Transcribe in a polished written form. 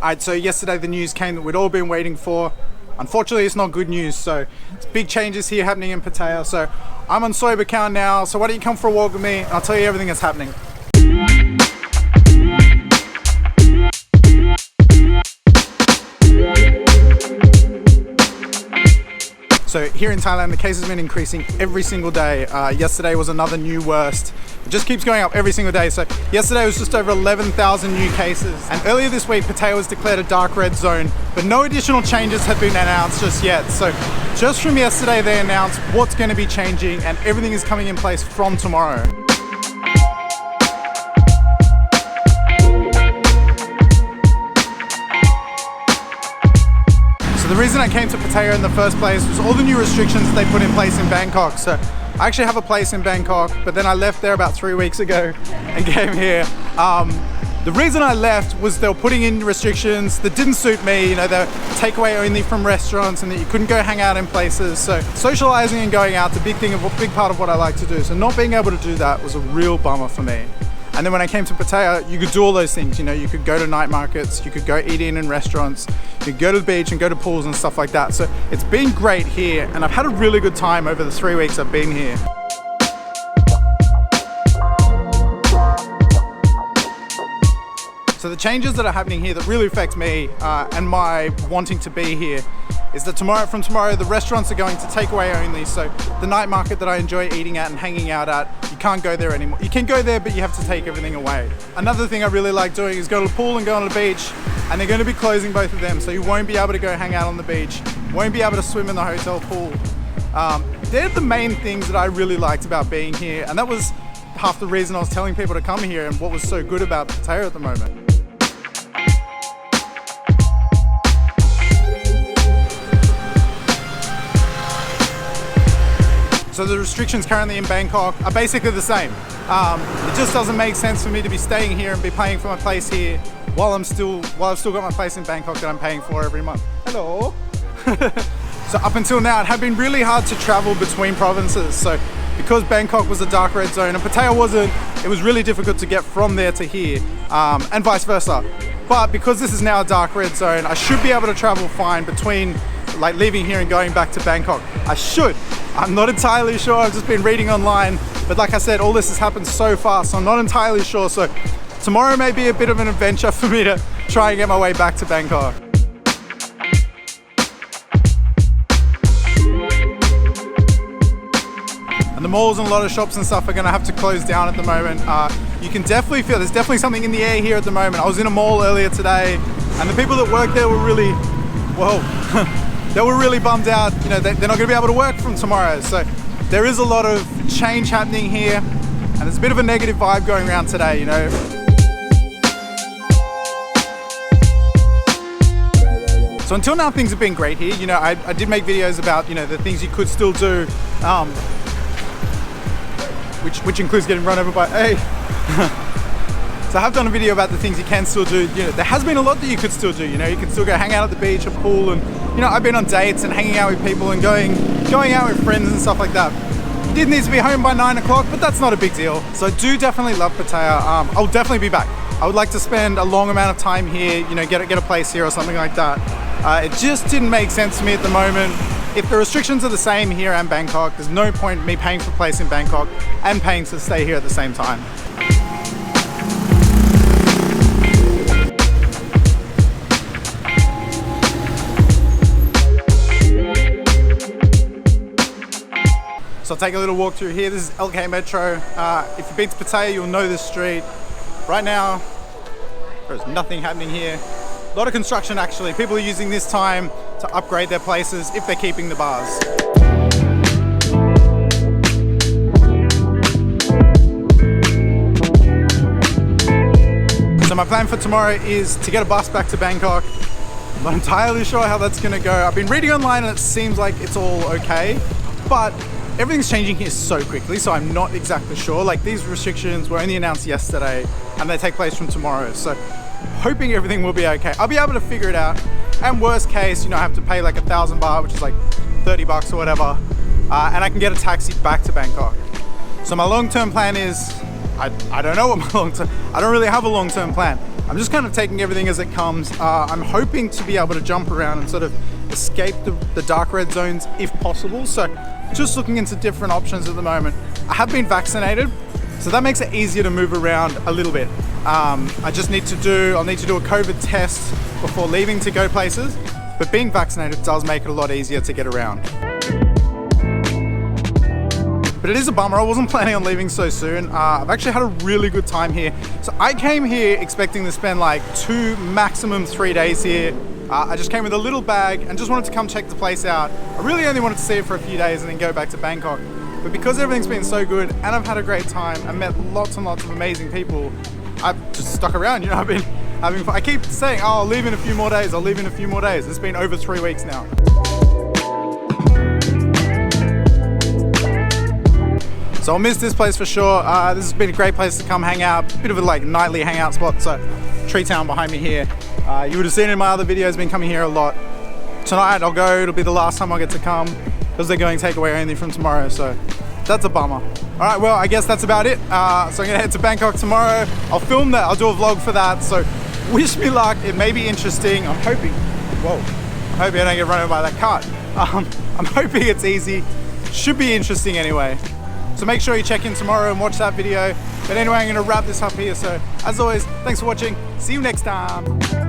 Alright, so yesterday the news came that we'd all been waiting for. Unfortunately, it's not good news, so it's big changes here happening in Pattaya. So I'm on Soi Buakhao now, so why don't you come for a walk with me and I'll tell you everything that's happening. So here in Thailand, the case has been increasing every single day. Yesterday was another new worst. It just keeps going up every single day. So yesterday was just over 11,000 new cases. And earlier this week, Pattaya was declared a dark red zone, but no additional changes have been announced just yet. So just from yesterday, they announced what's going to be changing and everything is coming in place from tomorrow. The reason I came to Pattaya in the first place was all the new restrictions that they put in place in Bangkok. So I actually have a place in Bangkok, but then I left there about 3 weeks ago and came here. The reason I left was they were putting in restrictions that didn't suit me. You know, they're takeaway only from restaurants and that you couldn't go hang out in places. So socializing and going out is a big part of what I like to do. So not being able to do that was a real bummer for me. And then when I came to Pattaya, you could do all those things. You know, you could go to night markets, you could go eat in restaurants, you could go to the beach and go to pools and stuff like that. So it's been great here and I've had a really good time over the 3 weeks I've been here. So the changes that are happening here that really affect me and my wanting to be here is that from tomorrow, the restaurants are going to takeaway only. So the night market that I enjoy eating at and hanging out at, you can't go there anymore. You can go there, but you have to take everything away. Another thing I really like doing is go to the pool and go on the beach, and they're going to be closing both of them. So you won't be able to go hang out on the beach, won't be able to swim in the hotel pool. They're the main things that I really liked about being here. And that was half the reason I was telling people to come here and what was so good about Pattaya at the moment. So the restrictions currently in Bangkok are basically the same. It just doesn't make sense for me to be staying here and be paying for my place here while I've still got my place in Bangkok that I'm paying for every month. Hello. So up until now, it had been really hard to travel between provinces. So because Bangkok was a dark red zone and Pattaya wasn't, it was really difficult to get from there to here and vice versa. But because this is now a dark red zone, I should be able to travel fine between like leaving here and going back to Bangkok. I should. I'm not entirely sure. I've just been reading online, but like I said, all this has happened so fast, so I'm not entirely sure. So tomorrow may be a bit of an adventure for me to try and get my way back to Bangkok. And the malls and a lot of shops and stuff are going to have to close down at the moment. You can definitely feel there's definitely something in the air here at the moment. I was in a mall earlier today, and the people that work there were really, well, they were really bummed out. You know, they're not going to be able to work from tomorrow. So there is a lot of change happening here, and there's a bit of a negative vibe going around today, you know. So until now, things have been great here. You know, I did make videos about, you know, the things you could still do, which includes getting run over by, So I have done a video about the things you can still do. You know, there has been a lot that you could still do. You know, you can still go hang out at the beach or pool, and you know, I've been on dates and hanging out with people and going out with friends and stuff like that. You did need to be home by 9 o'clock, but that's not a big deal. So I do definitely love Pattaya. I'll definitely be back. I would like to spend a long amount of time here. You know, get a place here or something like that. It just didn't make sense to me at the moment. If the restrictions are the same here and Bangkok, there's no point in me paying for a place in Bangkok and paying to stay here at the same time. So I'll take a little walk through here. This is LK Metro. If you've been to Pattaya, you'll know this street. Right now, there's nothing happening here. A lot of construction actually. People are using this time to upgrade their places if they're keeping the bars. So my plan for tomorrow is to get a bus back to Bangkok. I'm not entirely sure how that's gonna go. I've been reading online and it seems like it's all okay, but everything's changing here so quickly, so I'm not exactly sure. Like, these restrictions were only announced yesterday and they take place from tomorrow. So hoping everything will be okay. I'll be able to figure it out. And worst case, you know, I have to pay like 1,000 baht, which is like 30 bucks or whatever. And I can get a taxi back to Bangkok. So my long-term plan is, I don't know what my long-term, I don't really have a long-term plan. I'm just kind of taking everything as it comes. I'm hoping to be able to jump around and sort of escape the dark red zones if possible. So just looking into different options at the moment. I have been vaccinated, so that makes it easier to move around a little bit. I'll need to do a COVID test before leaving to go places, but being vaccinated does make it a lot easier to get around. But it is a bummer, I wasn't planning on leaving so soon. I've actually had a really good time here. So I came here expecting to spend like 2, maximum 3 days here. I just came with a little bag and just wanted to come check the place out. I really only wanted to see it for a few days and then go back to Bangkok. But because everything's been so good and I've had a great time and met lots and lots of amazing people, I've just stuck around, you know, I've been having fun. I keep saying, oh, I'll leave in a few more days, I'll leave in a few more days. It's been over 3 weeks now. So I'll miss this place for sure. This has been a great place to come hang out. Bit of a like nightly hangout spot. So Tree Town behind me here. You would have seen in my other videos, been coming here a lot. Tonight I'll go, it'll be the last time I get to come because they're going takeaway only from tomorrow. So that's a bummer. All right, well, I guess that's about it. So I'm gonna head to Bangkok tomorrow. I'll film that, I'll do a vlog for that. So wish me luck, it may be interesting. I'm hoping I don't get run over by that cart. I'm hoping it's easy. Should be interesting anyway. So make sure you check in tomorrow and watch that video. But anyway, I'm gonna wrap this up here. So as always, thanks for watching. See you next time.